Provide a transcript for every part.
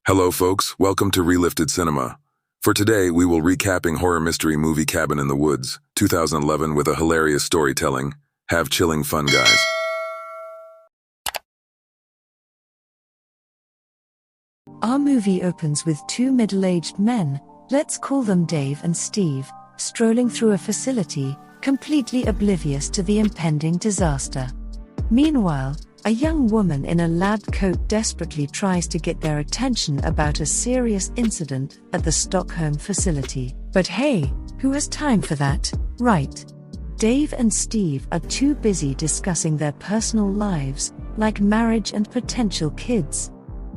Hello folks, welcome to Relifted Cinema. For today, we will recapping horror mystery movie Cabin in the Woods, 2011 with a hilarious storytelling. Have chilling fun, guys. Our movie opens with two middle-aged men, let's call them Dave and Steve, strolling through a facility, completely oblivious to the impending disaster. Meanwhile, a young woman in a lab coat desperately tries to get their attention about a serious incident at the Stockholm facility. But hey, who has time for that, right? Dave and Steve are too busy discussing their personal lives, like marriage and potential kids.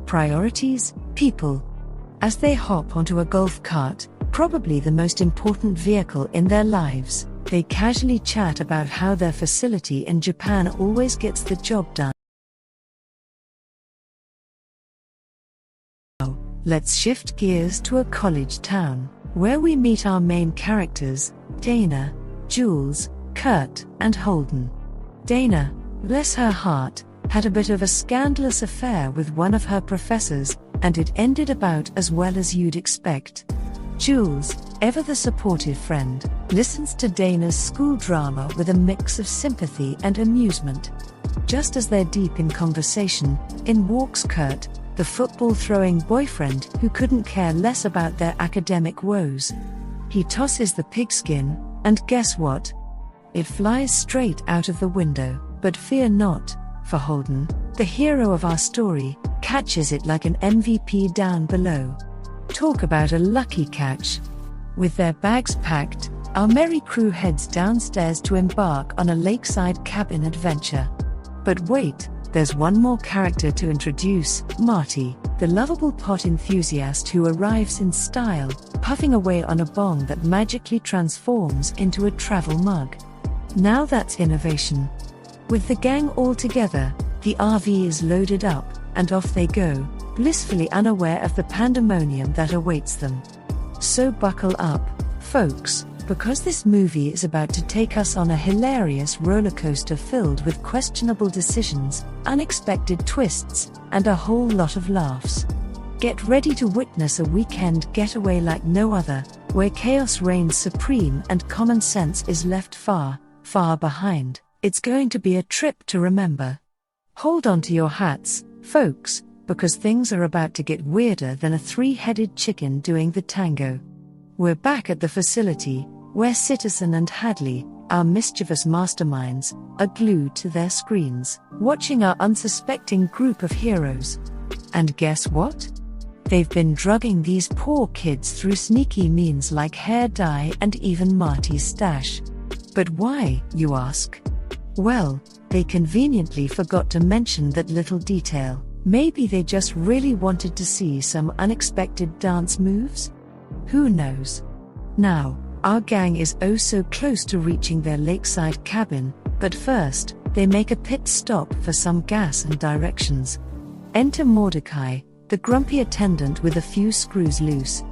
Priorities, people. As they hop onto a golf cart, probably the most important vehicle in their lives, they casually chat about how their facility in Japan always gets the job done. Now, let's shift gears to a college town, where we meet our main characters, Dana, Jules, Kurt, and Holden. Dana, bless her heart, had a bit of a scandalous affair with one of her professors, and it ended about as well as you'd expect. Jules, ever the supportive friend, listens to Dana's school drama with a mix of sympathy and amusement. Just as they're deep in conversation, in walks Kurt, the football-throwing boyfriend who couldn't care less about their academic woes. He tosses the pigskin, and guess what? It flies straight out of the window, but fear not, for Holden, the hero of our story, catches it like an MVP down below. Talk about a lucky catch. With their bags packed, our merry crew heads downstairs to embark on a lakeside cabin adventure. But wait, there's one more character to introduce, Marty, the lovable pot enthusiast who arrives in style, puffing away on a bong that magically transforms into a travel mug. Now that's innovation. With the gang all together, the RV is loaded up, and off they go, blissfully unaware of the pandemonium that awaits them. So buckle up, folks, because this movie is about to take us on a hilarious rollercoaster filled with questionable decisions, unexpected twists, and a whole lot of laughs. Get ready to witness a weekend getaway like no other, where chaos reigns supreme and common sense is left far, far behind. It's going to be a trip to remember. Hold on to your hats, folks, because things are about to get weirder than a three-headed chicken doing the tango. We're back at the facility, where Citizen and Hadley, our mischievous masterminds, are glued to their screens, watching our unsuspecting group of heroes. And guess what? They've been drugging these poor kids through sneaky means like hair dye and even Marty's stash. But why, you ask? Well, they conveniently forgot to mention that little detail. Maybe they just really wanted to see some unexpected dance moves? Who knows? Now, our gang is oh so close to reaching their lakeside cabin, but first, they make a pit stop for some gas and directions. Enter Mordecai, the grumpy attendant with a few screws loose.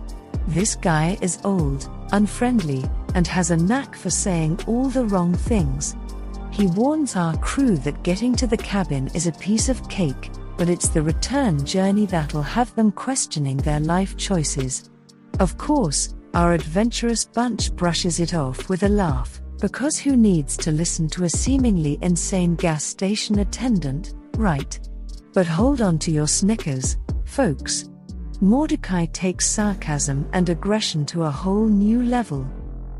This guy is old, unfriendly, and has a knack for saying all the wrong things. He warns our crew that getting to the cabin is a piece of cake, but it's the return journey that'll have them questioning their life choices. Of course, our adventurous bunch brushes it off with a laugh, because who needs to listen to a seemingly insane gas station attendant, right? But hold on to your Snickers, folks. Mordecai takes sarcasm and aggression to a whole new level.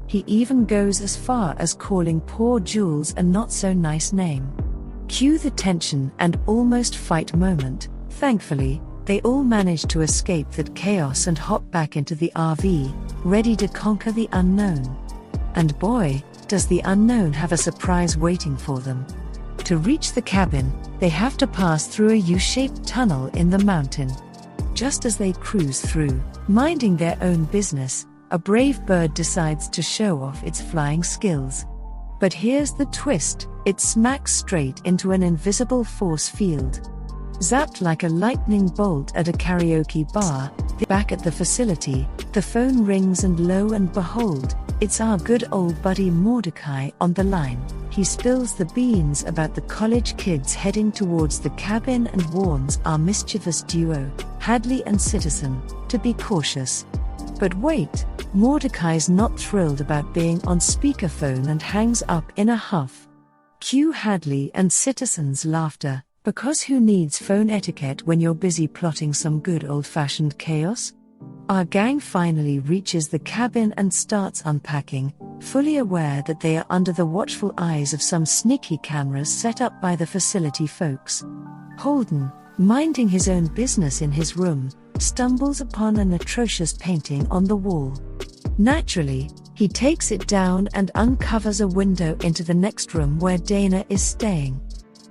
He even goes as far as calling poor Jules a not-so-nice name. Cue the tension and almost fight moment. Thankfully, they all manage to escape that chaos and hop back into the RV, ready to conquer the unknown. And boy, does the unknown have a surprise waiting for them. To reach the cabin, they have to pass through a U-shaped tunnel in the mountain. Just as they cruise through, minding their own business, a brave bird decides to show off its flying skills. But here's the twist, it smacks straight into an invisible force field. Zapped like a lightning bolt at a karaoke bar, back at the facility, the phone rings and lo and behold, it's our good old buddy Mordecai on the line. He spills the beans about the college kids heading towards the cabin and warns our mischievous duo. Hadley and Citizen, to be cautious. But wait, Mordecai's not thrilled about being on speakerphone and hangs up in a huff. Cue Hadley and Citizen's laughter, because who needs phone etiquette when you're busy plotting some good old-fashioned chaos? Our gang finally reaches the cabin and starts unpacking, fully aware that they are under the watchful eyes of some sneaky cameras set up by the facility folks. Holden, minding his own business in his room, stumbles upon an atrocious painting on the wall. Naturally, he takes it down and uncovers a window into the next room where Dana is staying.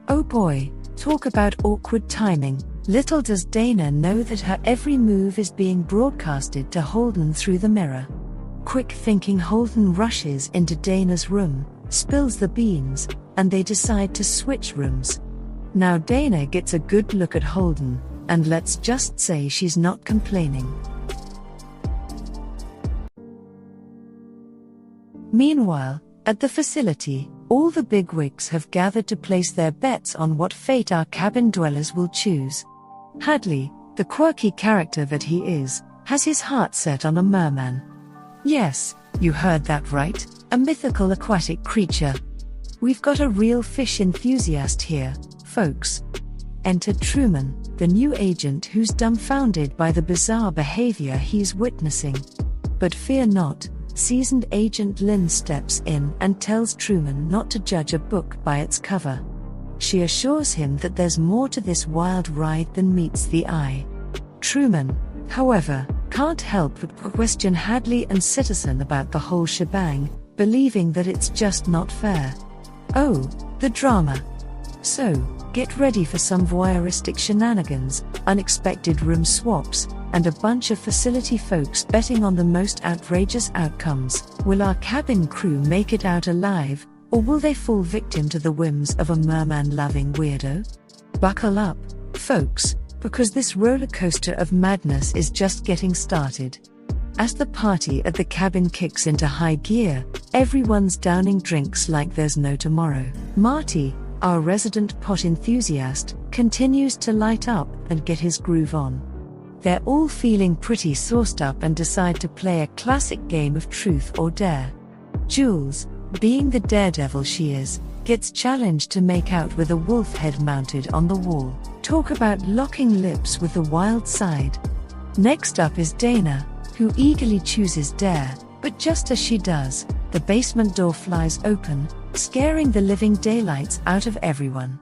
Oh boy, talk about awkward timing. Little does Dana know that her every move is being broadcasted to Holden through the mirror. Quick-thinking Holden rushes into Dana's room, spills the beans, and they decide to switch rooms. Now Dana gets a good look at Holden, and let's just say she's not complaining. Meanwhile, at the facility, all the bigwigs have gathered to place their bets on what fate our cabin dwellers will choose. Hadley, the quirky character that he is, has his heart set on a merman. Yes, you heard that right, a mythical aquatic creature. We've got a real fish enthusiast here, folks. Enter Truman, the new agent who's dumbfounded by the bizarre behavior he's witnessing. But fear not, seasoned agent Lynn steps in and tells Truman not to judge a book by its cover. She assures him that there's more to this wild ride than meets the eye. Truman, however, can't help but question Hadley and Citizen about the whole shebang, believing that it's just not fair. Oh, the drama. So, get ready for some voyeuristic shenanigans, unexpected room swaps, and a bunch of facility folks betting on the most outrageous outcomes. Will our cabin crew make it out alive, or will they fall victim to the whims of a merman-loving weirdo? Buckle up, folks, because this roller coaster of madness is just getting started. As the party at the cabin kicks into high gear, everyone's downing drinks like there's no tomorrow. Marty, our resident pot enthusiast, continues to light up and get his groove on. They're all feeling pretty sauced up and decide to play a classic game of truth or dare. Jules, being the daredevil she is, gets challenged to make out with a wolf head mounted on the wall. Talk about locking lips with the wild side. Next up is Dana, who eagerly chooses dare, but just as she does, the basement door flies open, scaring the living daylights out of everyone.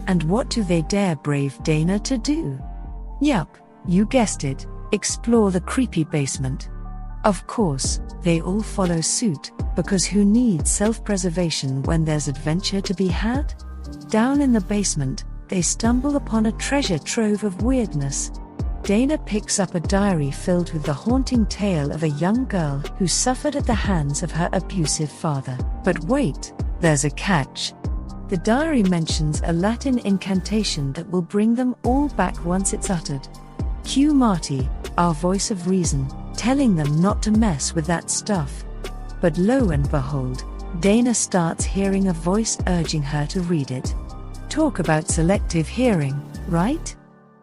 And what do they dare brave Dana to do? Yup, you guessed it, explore the creepy basement. Of course, they all follow suit, because who needs self-preservation when there's adventure to be had? Down in the basement, they stumble upon a treasure trove of weirdness. Dana picks up a diary filled with the haunting tale of a young girl who suffered at the hands of her abusive father. But wait, there's a catch. The diary mentions a Latin incantation that will bring them all back once it's uttered. Cue Marty, our voice of reason, telling them not to mess with that stuff. But lo and behold, Dana starts hearing a voice urging her to read it. Talk about selective hearing, right?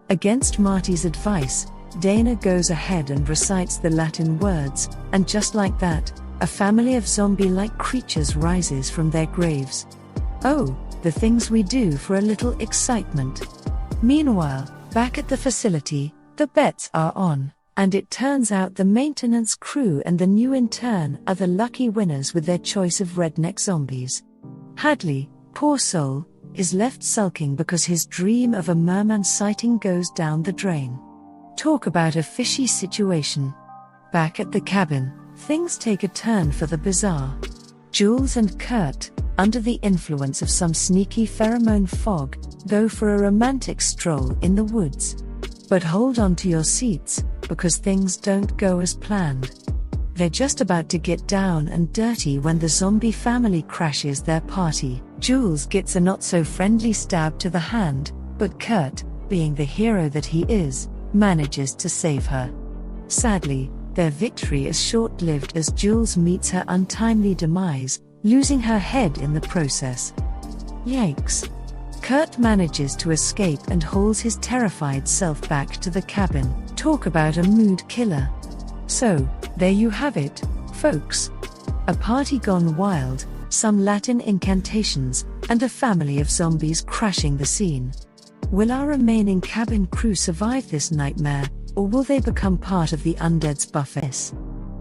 Against Marty's advice, Dana goes ahead and recites the Latin words, and just like that, a family of zombie-like creatures rises from their graves. Oh, the things we do for a little excitement. Meanwhile, back at the facility, the bets are on, and it turns out the maintenance crew and the new intern are the lucky winners with their choice of redneck zombies. Hadley, poor soul, is left sulking because his dream of a merman sighting goes down the drain. Talk about a fishy situation. Back at the cabin, things take a turn for the bizarre. Jules and Kurt, under the influence of some sneaky pheromone fog, go for a romantic stroll in the woods. But hold on to your seats, because things don't go as planned. They're just about to get down and dirty when the zombie family crashes their party. Jules gets a not-so-friendly stab to the hand, but Kurt, being the hero that he is, manages to save her. Sadly, their victory is short-lived as Jules meets her untimely demise, losing her head in the process. Yikes. Kurt manages to escape and hauls his terrified self back to the cabin. Talk about a mood killer. So, there you have it, folks. A party gone wild, some Latin incantations, and a family of zombies crashing the scene. Will our remaining cabin crew survive this nightmare, or will they become part of the undead's buffet?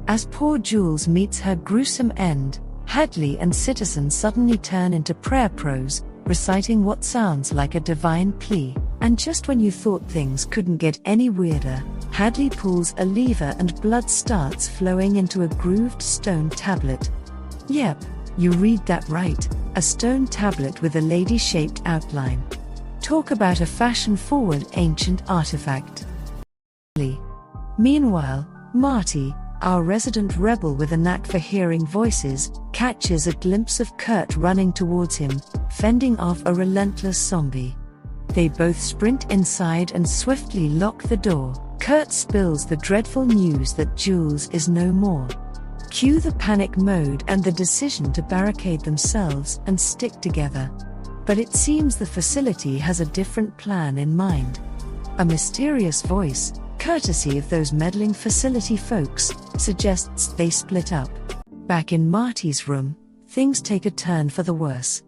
As poor Jules meets her gruesome end, Hadley and Citizen suddenly turn into prayer pros, reciting what sounds like a divine plea. And just when you thought things couldn't get any weirder, Hadley pulls a lever and blood starts flowing into a grooved stone tablet. Yep, you read that right, a stone tablet with a lady-shaped outline. Talk about a fashion-forward ancient artifact. Meanwhile, Marty, our resident rebel with a knack for hearing voices, catches a glimpse of Kurt running towards him, fending off a relentless zombie. They both sprint inside and swiftly lock the door. Kurt spills the dreadful news that Jules is no more. Cue the panic mode and the decision to barricade themselves and stick together. But it seems the facility has a different plan in mind. A mysterious voice, courtesy of those meddling facility folks, suggests they split up. Back in Marty's room, things take a turn for the worse.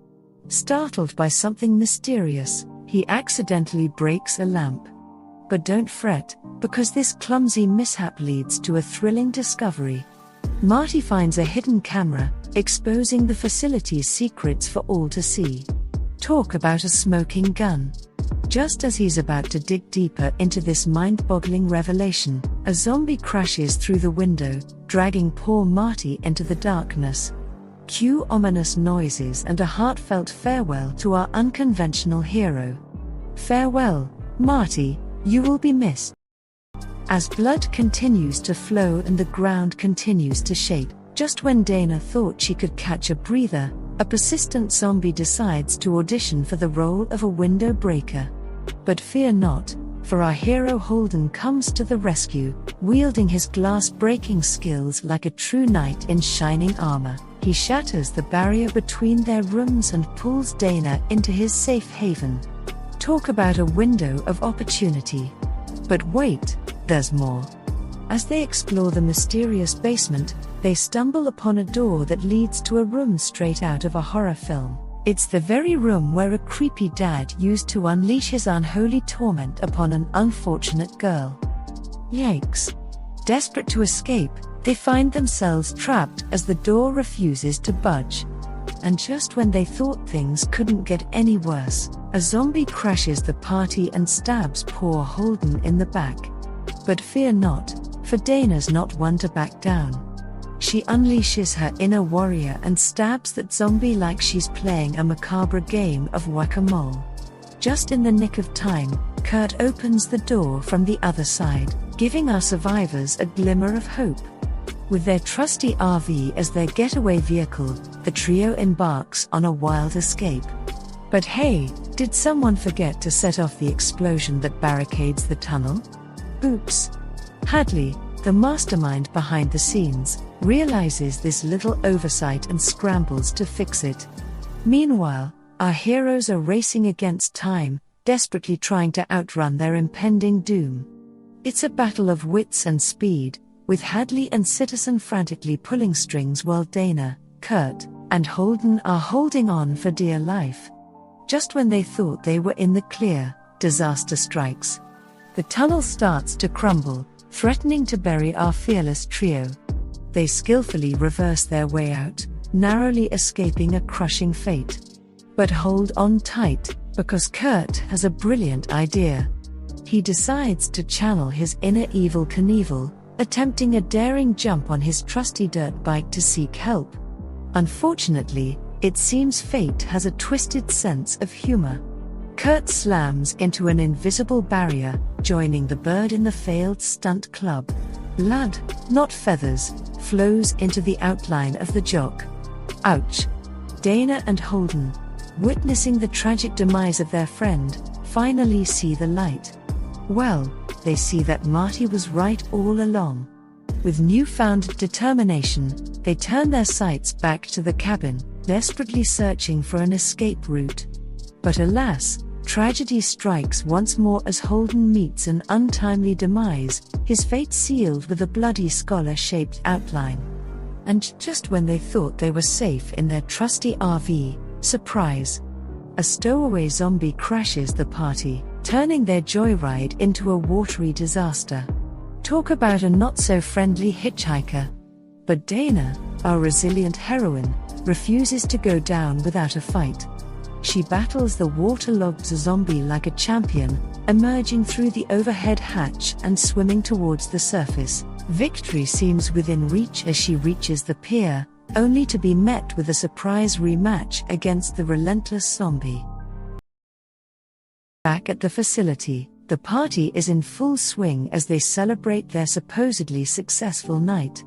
Startled by something mysterious, he accidentally breaks a lamp. But don't fret, because this clumsy mishap leads to a thrilling discovery. Marty finds a hidden camera, exposing the facility's secrets for all to see. Talk about a smoking gun. Just as he's about to dig deeper into this mind-boggling revelation, a zombie crashes through the window, dragging poor Marty into the darkness. Cue ominous noises and a heartfelt farewell to our unconventional hero. Farewell, Marty, you will be missed. As blood continues to flow and the ground continues to shake, just when Dana thought she could catch a breather, a persistent zombie decides to audition for the role of a window breaker. But fear not, for our hero Holden comes to the rescue, wielding his glass-breaking skills like a true knight in shining armor. He shatters the barrier between their rooms and pulls Dana into his safe haven. Talk about a window of opportunity. But wait, there's more. As they explore the mysterious basement, they stumble upon a door that leads to a room straight out of a horror film. It's the very room where a creepy dad used to unleash his unholy torment upon an unfortunate girl. Yikes. Desperate to escape, they find themselves trapped as the door refuses to budge. And just when they thought things couldn't get any worse, a zombie crashes the party and stabs poor Holden in the back. But fear not, for Dana's not one to back down. She unleashes her inner warrior and stabs that zombie like she's playing a macabre game of whack-a-mole. Just in the nick of time, Kurt opens the door from the other side, giving our survivors a glimmer of hope. With their trusty RV as their getaway vehicle, the trio embarks on a wild escape. But hey, did someone forget to set off the explosion that barricades the tunnel? Oops. Hadley, the mastermind behind the scenes, realizes this little oversight and scrambles to fix it. Meanwhile, our heroes are racing against time, desperately trying to outrun their impending doom. It's a battle of wits and speed, with Hadley and Citizen frantically pulling strings while Dana, Kurt, and Holden are holding on for dear life. Just when they thought they were in the clear, disaster strikes. The tunnel starts to crumble, threatening to bury our fearless trio. They skillfully reverse their way out, narrowly escaping a crushing fate. But hold on tight, because Kurt has a brilliant idea. He decides to channel his inner evil Knievel, attempting a daring jump on his trusty dirt bike to seek help. Unfortunately, it seems fate has a twisted sense of humor. Kurt slams into an invisible barrier, joining the bird in the failed stunt club. Blood, not feathers, flows into the outline of the jock. Ouch. Dana and Holden, witnessing the tragic demise of their friend, finally see the light. Well, they see that Marty was right all along. With newfound determination, they turn their sights back to the cabin, desperately searching for an escape route. But alas, tragedy strikes once more as Holden meets an untimely demise, his fate sealed with a bloody scholar-shaped outline. And just when they thought they were safe in their trusty RV, surprise! A stowaway zombie crashes the party, turning their joyride into a watery disaster. Talk about a not-so-friendly hitchhiker. But Dana, our resilient heroine, refuses to go down without a fight. She battles the waterlogged zombie like a champion, emerging through the overhead hatch and swimming towards the surface. Victory seems within reach as she reaches the pier, only to be met with a surprise rematch against the relentless zombie. Back at the facility, the party is in full swing as they celebrate their supposedly successful night.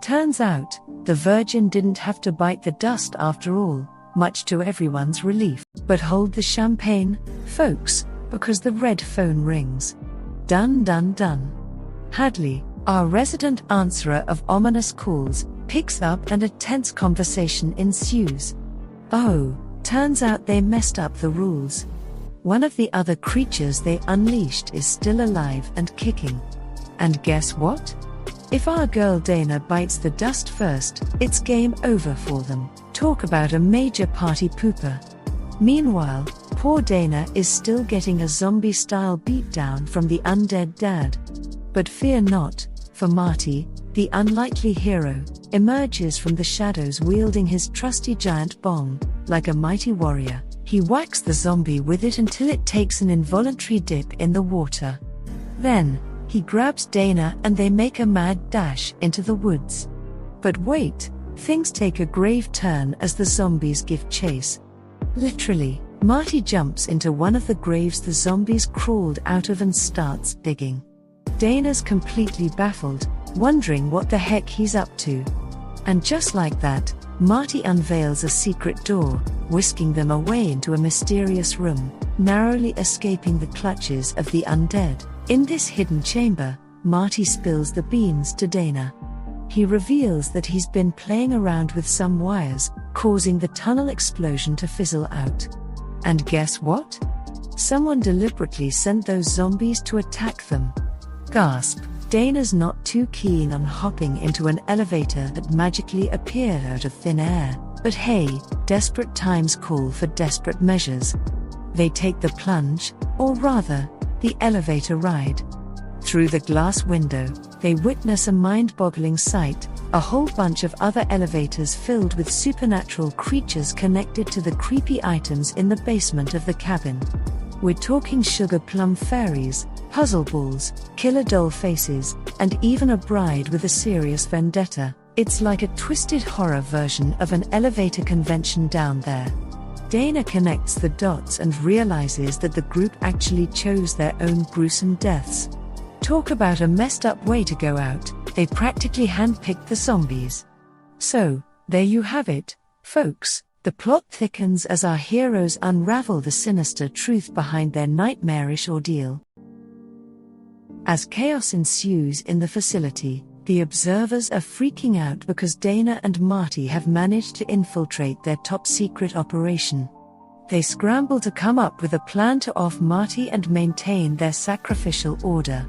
Turns out, the Virgin didn't have to bite the dust after all, much to everyone's relief. But hold the champagne, folks, because the red phone rings. Dun dun dun. Hadley, our resident answerer of ominous calls, picks up and a tense conversation ensues. Oh, turns out they messed up the rules. One of the other creatures they unleashed is still alive and kicking. And guess what? If our girl Dana bites the dust first, it's game over for them. Talk about a major party pooper. Meanwhile, poor Dana is still getting a zombie-style beatdown from the undead dad. But fear not, for Marty, the unlikely hero, emerges from the shadows wielding his trusty giant bong. Like a mighty warrior, he whacks the zombie with it until it takes an involuntary dip in the water. Then, he grabs Dana and they make a mad dash into the woods. But wait, things take a grave turn as the zombies give chase. Literally, Marty jumps into one of the graves the zombies crawled out of and starts digging. Dana's completely baffled, wondering what the heck he's up to. And just like that, Marty unveils a secret door, whisking them away into a mysterious room, narrowly escaping the clutches of the undead. In this hidden chamber, Marty spills the beans to Dana. He reveals that he's been playing around with some wires, causing the tunnel explosion to fizzle out. And guess what? Someone deliberately sent those zombies to attack them. Gasp! Dana's not too keen on hopping into an elevator that magically appeared out of thin air, but hey, desperate times call for desperate measures. They take the plunge, or rather, the elevator ride. Through the glass window, they witness a mind-boggling sight, a whole bunch of other elevators filled with supernatural creatures connected to the creepy items in the basement of the cabin. We're talking sugar plum fairies, puzzle balls, killer doll faces, and even a bride with a serious vendetta. It's like a twisted horror version of an elevator convention down there. Dana connects the dots and realizes that the group actually chose their own gruesome deaths. Talk about a messed up way to go out, they practically handpicked the zombies. So, there you have it, folks. The plot thickens as our heroes unravel the sinister truth behind their nightmarish ordeal. As chaos ensues in the facility, the observers are freaking out because Dana and Marty have managed to infiltrate their top-secret operation. They scramble to come up with a plan to off Marty and maintain their sacrificial order.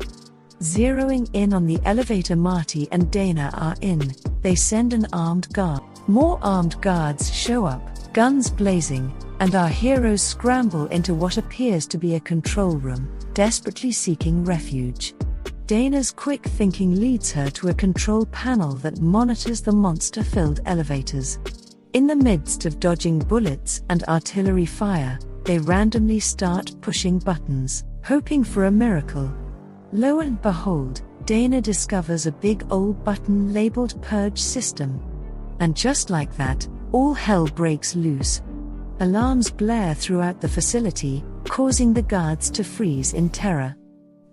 Zeroing in on the elevator Marty and Dana are in, they send an armed guard. More armed guards show up, guns blazing, and our heroes scramble into what appears to be a control room, desperately seeking refuge. Dana's quick thinking leads her to a control panel that monitors the monster-filled elevators. In the midst of dodging bullets and artillery fire, they randomly start pushing buttons, hoping for a miracle. Lo and behold, Dana discovers a big old button labeled Purge System. And just like that, all hell breaks loose. Alarms blare throughout the facility, causing the guards to freeze in terror.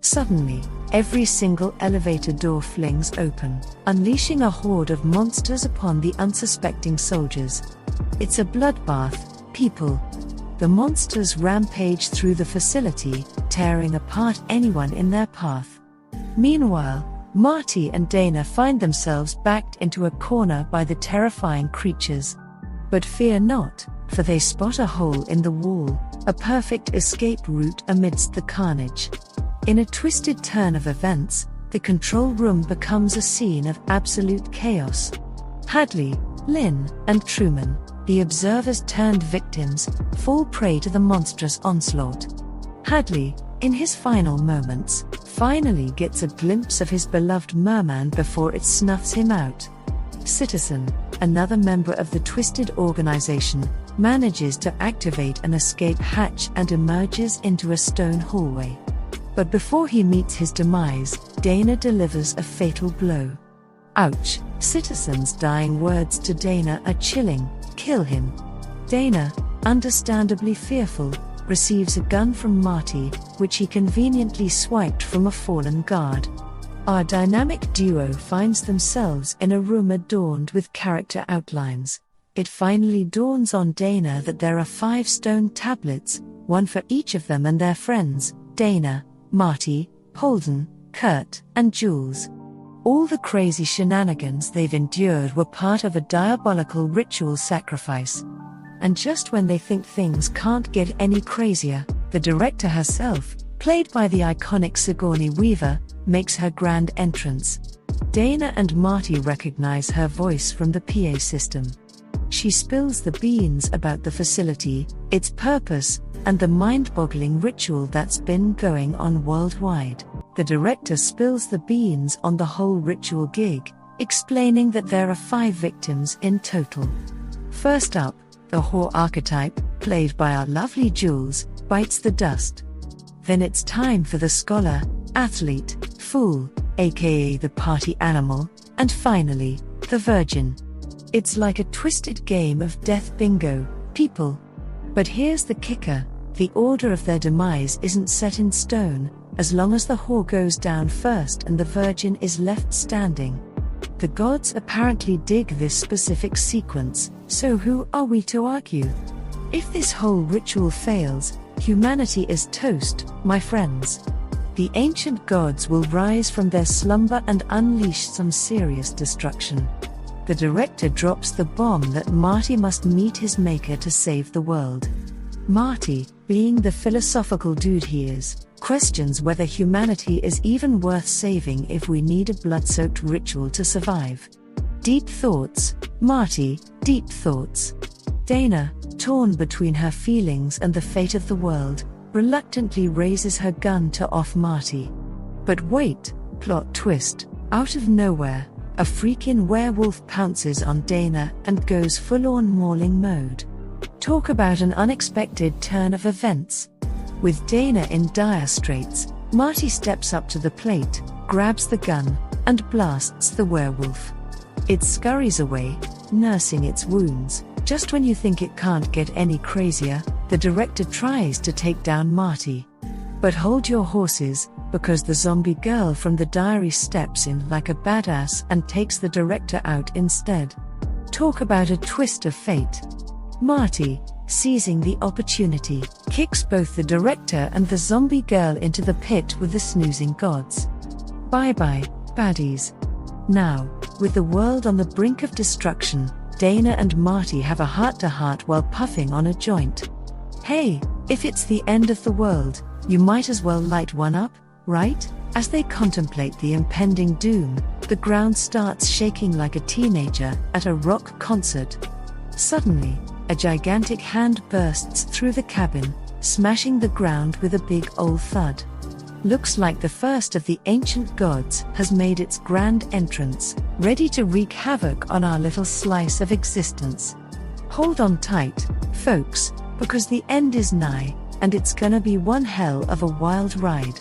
Suddenly, every single elevator door flings open, unleashing a horde of monsters upon the unsuspecting soldiers. It's a bloodbath, people. The monsters rampage through the facility, tearing apart anyone in their path. Meanwhile, Marty and Dana find themselves backed into a corner by the terrifying creatures. But fear not, for they spot a hole in the wall, a perfect escape route amidst the carnage. In a twisted turn of events, the control room becomes a scene of absolute chaos. Hadley, Lynn, and Truman, the observers turned victims, fall prey to the monstrous onslaught. Hadley, in his final moments, finally gets a glimpse of his beloved merman before it snuffs him out. Citizen, another member of the twisted organization, manages to activate an escape hatch and emerges into a stone hallway. But before he meets his demise, Dana delivers a fatal blow. Ouch! Citizen's dying words to Dana are chilling. Kill him. Dana, understandably fearful, receives a gun from Marty, which he conveniently swiped from a fallen guard. Our dynamic duo finds themselves in a room adorned with character outlines. It finally dawns on Dana that there are 5 stone tablets, one for each of them and their friends, Dana, Marty, Holden, Kurt, and Jules. All the crazy shenanigans they've endured were part of a diabolical ritual sacrifice. And just when they think things can't get any crazier, the director herself, played by the iconic Sigourney Weaver, makes her grand entrance. Dana and Marty recognize her voice from the PA system. She spills the beans about the facility, its purpose, and the mind-boggling ritual that's been going on worldwide. The director spills the beans on the whole ritual gig, explaining that there are 5 victims in total. First up, the whore archetype, played by our lovely Jules, bites the dust. Then it's time for the scholar, athlete, fool, aka the party animal, and finally, the virgin. It's like a twisted game of death bingo, people. But here's the kicker, the order of their demise isn't set in stone, as long as the whore goes down first and the virgin is left standing. The gods apparently dig this specific sequence, so who are we to argue? If this whole ritual fails, humanity is toast, my friends. The ancient gods will rise from their slumber and unleash some serious destruction. The director drops the bomb that Marty must meet his maker to save the world. Marty, being the philosophical dude he is, questions whether humanity is even worth saving if we need a blood-soaked ritual to survive. Deep thoughts, Marty, deep thoughts. Dana, torn between her feelings and the fate of the world, reluctantly raises her gun to off Marty. But wait, plot twist, out of nowhere, a freaking werewolf pounces on Dana and goes full-on mauling mode. Talk about an unexpected turn of events. With Dana in dire straits, Marty steps up to the plate, grabs the gun, and blasts the werewolf. It scurries away, nursing its wounds. Just when you think it can't get any crazier, the director tries to take down Marty. But hold your horses, because the zombie girl from the diary steps in like a badass and takes the director out instead. Talk about a twist of fate. Marty, seizing the opportunity, kicks both the director and the zombie girl into the pit with the snoozing gods. Bye-bye, baddies. Now, with the world on the brink of destruction, Dana and Marty have a heart-to-heart while puffing on a joint. Hey, if it's the end of the world, you might as well light one up, right? As they contemplate the impending doom, the ground starts shaking like a teenager at a rock concert. Suddenly, a gigantic hand bursts through the cabin, smashing the ground with a big old thud. Looks like the first of the ancient gods has made its grand entrance, ready to wreak havoc on our little slice of existence. Hold on tight, folks, because the end is nigh, and it's gonna be one hell of a wild ride.